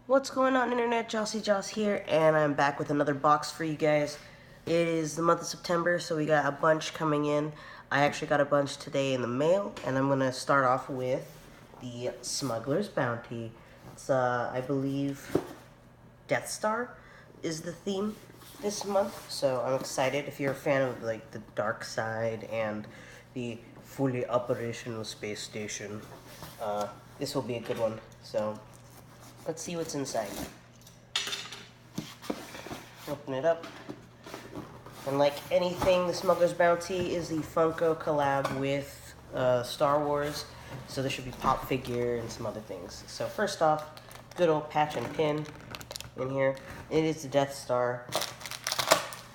What's going on, Internet? Jossie Joss here, and I'm back with another box for you guys. It is the month of September, so we got a bunch coming in. I actually got a bunch today in the mail, and I'm going to start off with the Smuggler's Bounty. It's, I believe, Death Star is the theme this month, so I'm excited. If you're a fan of, like, the dark side and the fully operational space station, this will be a good one, so let's see what's inside. Open it up. And like anything, the Smuggler's Bounty is the Funko collab with Star Wars. So there should be pop figure and some other things. So first off, good old patch and pin in here. It is the Death Star.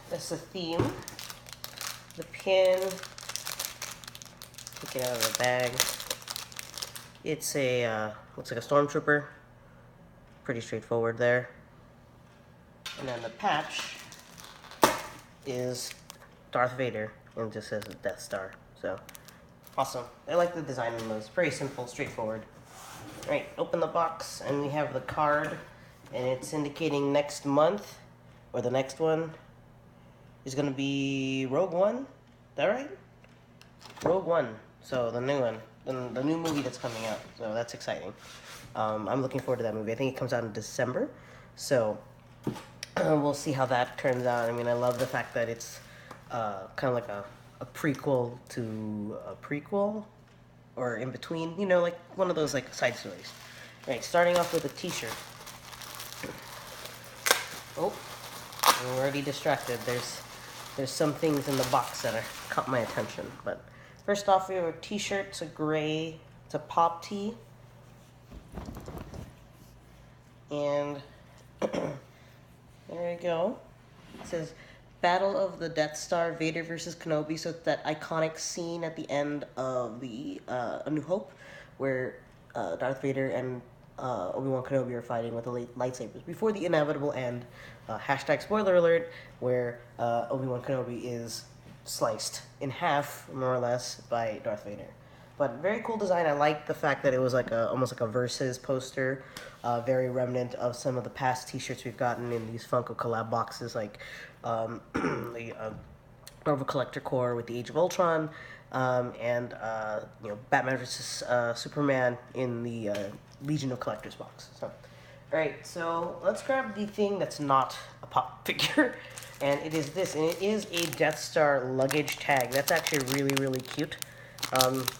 That's the theme. The pin. Take it out of the bag. It's a, looks like a stormtrooper. Pretty straightforward there. And then the patch is Darth Vader, and it just says Death Star. So, awesome. I like the design on those. Very simple, straightforward. Alright, open the box, and we have the card, and it's indicating next month, or the next one, is going to be Rogue One. Is that right? Rogue One. So, the new one. The new movie that's coming out. So, that's exciting. I'm looking forward to that movie. I think it comes out in December. So, we'll see how that turns out. I mean, I love the fact that it's kind of like a prequel to a prequel, or in between, you know, like one of those like side stories. Right, starting off with a t-shirt. Oh, I'm already distracted. There's some things in the box that caught my attention. But first off, we have a t-shirt. It's a gray, it's a pop tee. And there you go. It says Battle of the Death Star, Vader versus Kenobi. So it's that iconic scene at the end of the A New Hope, where Darth Vader and Obi-Wan Kenobi are fighting with the lightsabers before the inevitable end. Hashtag spoiler alert, where Obi-Wan Kenobi is sliced in half, more or less, by Darth Vader. But very cool design. I like the fact that it was like almost like a Versus poster, very remnant of some of the past T-shirts we've gotten in these Funko collab boxes, like the Marvel Collector Core with the Age of Ultron, and you know, Batman vs Superman in the Legion of Collectors box. So, all right, so let's grab the thing that's not a pop figure, and it is this, and it is a Death Star luggage tag. That's actually really cute.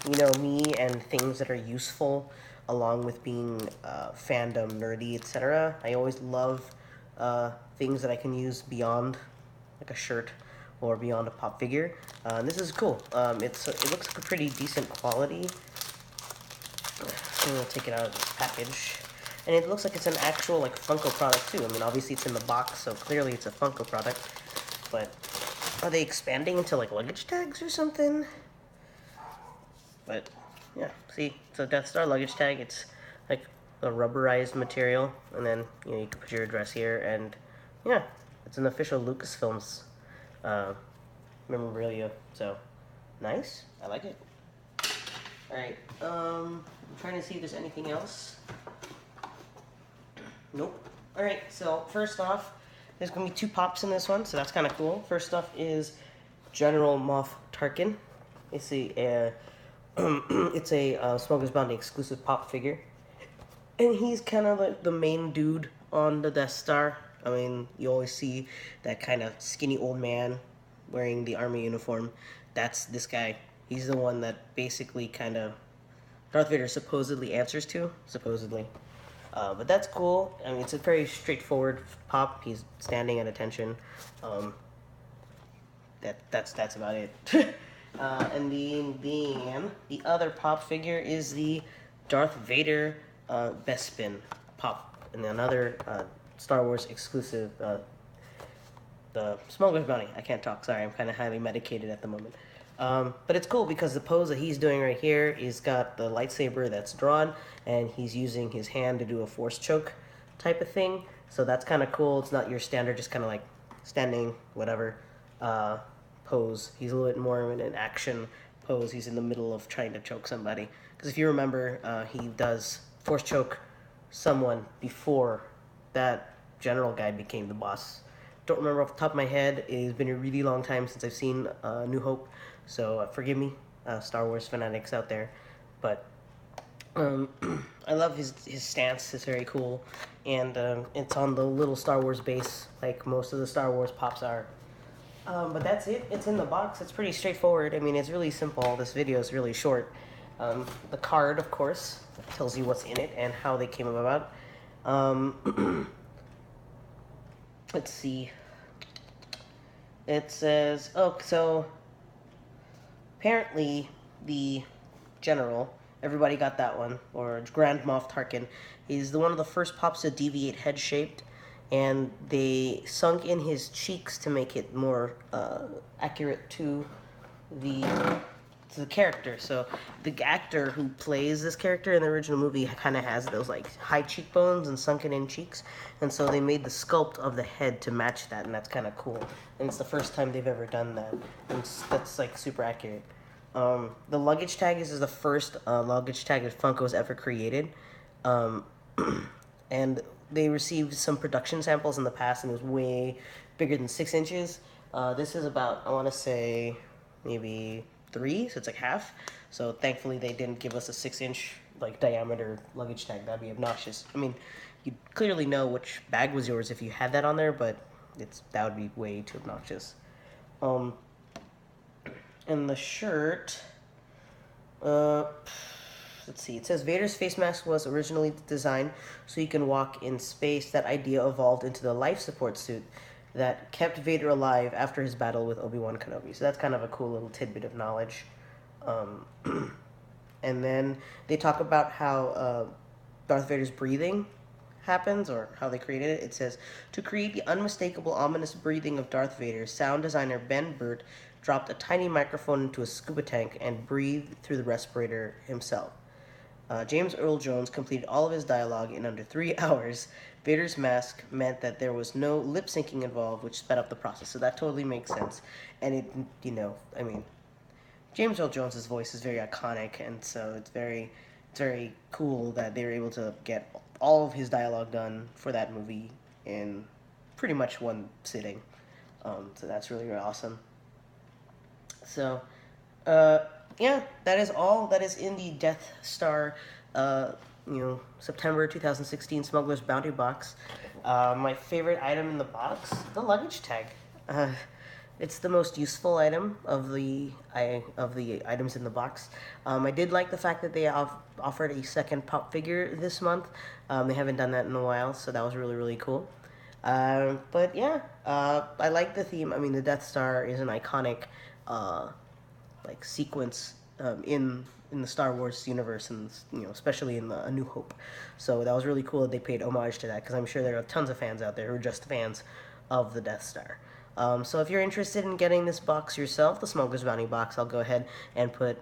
You know me and things that are useful, along with being fandom nerdy, etc. I always love things that I can use beyond like a shirt or beyond a pop figure. And this is cool. It looks like a pretty decent quality. I'm gonna take it out of this package, and it looks like it's an actual like Funko product too. I mean, obviously it's in the box, so clearly it's a Funko product. But are they expanding into like luggage tags or something? But yeah, see, it's a Death Star luggage tag. It's like a rubberized material, and then you know you can put your address here, and yeah, it's an official Lucasfilms memorabilia. So nice, I like it. All right, I'm trying to see if there's anything else. Nope. All right, so first off, there's gonna be 2 pops in this one, so that's kind of cool. First off is General Moff Tarkin. It's a Smuggler's Bounty exclusive pop figure. And he's kind of like the main dude on the Death Star. I mean, you always see that kind of skinny old man wearing the army uniform. That's this guy. He's the one that basically kind of Darth Vader supposedly answers to, supposedly. But that's cool. I mean, it's a very straightforward pop. He's standing at attention. That's about it. And the other pop figure is the Darth Vader Bespin pop, and another Star Wars exclusive, the Smuggler's Bounty. I can't talk, sorry, I'm kind of highly medicated at the moment. But it's cool because the pose that he's doing right here, he's got the lightsaber that's drawn, and he's using his hand to do a force choke type of thing. So that's kind of cool. It's not your standard, just kind of like standing, whatever, pose. He's a little bit more of an action pose. He's in the middle of trying to choke somebody. Because if you remember, he does force choke someone before that general guy became the boss. Don't remember off the top of my head. It's been a really long time since I've seen New Hope, so forgive me, Star Wars fanatics out there. But um, I love his stance. It's very cool, and it's on the little Star Wars base, like most of the Star Wars pops are. But that's it. It's in the box. It's pretty straightforward. I mean, it's really simple. This video is really short. The card, of course, tells you what's in it and how they came about. Let's see. It says, oh, so apparently the general, everybody got that one, or Grand Moff Tarkin, is one of the first pops to deviate head-shaped, and they sunk in his cheeks to make it more accurate to the character. So the actor who plays this character in the original movie kind of has those like high cheekbones and sunken in cheeks, and so they made the sculpt of the head to match that, and that's kind of cool. And it's the first time they've ever done that, and that's like super accurate. The luggage tag is the first luggage tag that Funko's ever created, and they received some production samples in the past, and it was way bigger than 6 inches. This is about, I want to say, maybe 3, so it's like half. So thankfully they didn't give us a 6-inch like diameter luggage tag. That'd be obnoxious. I mean, you'd clearly know which bag was yours if you had that on there, but that would be way too obnoxious. And the shirt, let's see, it says Vader's face mask was originally designed so he can walk in space. That idea evolved into the life support suit that kept Vader alive after his battle with Obi-Wan Kenobi. So that's kind of a cool little tidbit of knowledge. And then they talk about how Darth Vader's breathing happens, or how they created it. It says, to create the unmistakable, ominous breathing of Darth Vader, sound designer Ben Burt dropped a tiny microphone into a scuba tank and breathed through the respirator himself. James Earl Jones completed all of his dialogue in under 3 hours. Vader's mask meant that there was no lip syncing involved, which sped up the process. So that totally makes sense. And it, I mean, James Earl Jones' voice is very iconic, and so it's very cool that they were able to get all of his dialogue done for that movie in pretty much one sitting. So that's really, really awesome. So, yeah, that is all that is in the Death Star, September 2016 Smuggler's Bounty Box. My favorite item in the box, the luggage tag. It's the most useful item of the items in the box. I did like the fact that they offered a second pop figure this month. They haven't done that in a while, so that was really, really cool. But yeah, I like the theme. I mean, the Death Star is an iconic like sequence in the Star Wars universe, and especially in A New Hope. So that was really cool that they paid homage to that, because I'm sure there are tons of fans out there who are just fans of the Death Star. So if you're interested in getting this box yourself, the Smuggler's Bounty box, I'll go ahead and put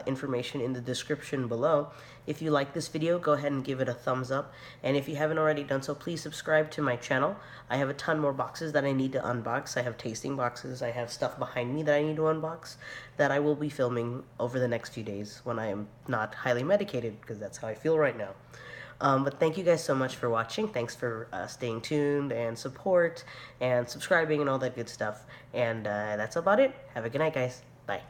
information in the description below. If you like this video, go ahead and give it a thumbs up. And if you haven't already done so, please subscribe to my channel. I have a ton more boxes that I need to unbox. I have tasting boxes. I have stuff behind me that I need to unbox that I will be filming over the next few days when I am not highly medicated, because that's how I feel right now. But thank you guys so much for watching. Thanks for staying tuned and support and subscribing and all that good stuff. And that's about it. Have a good night, guys. Bye.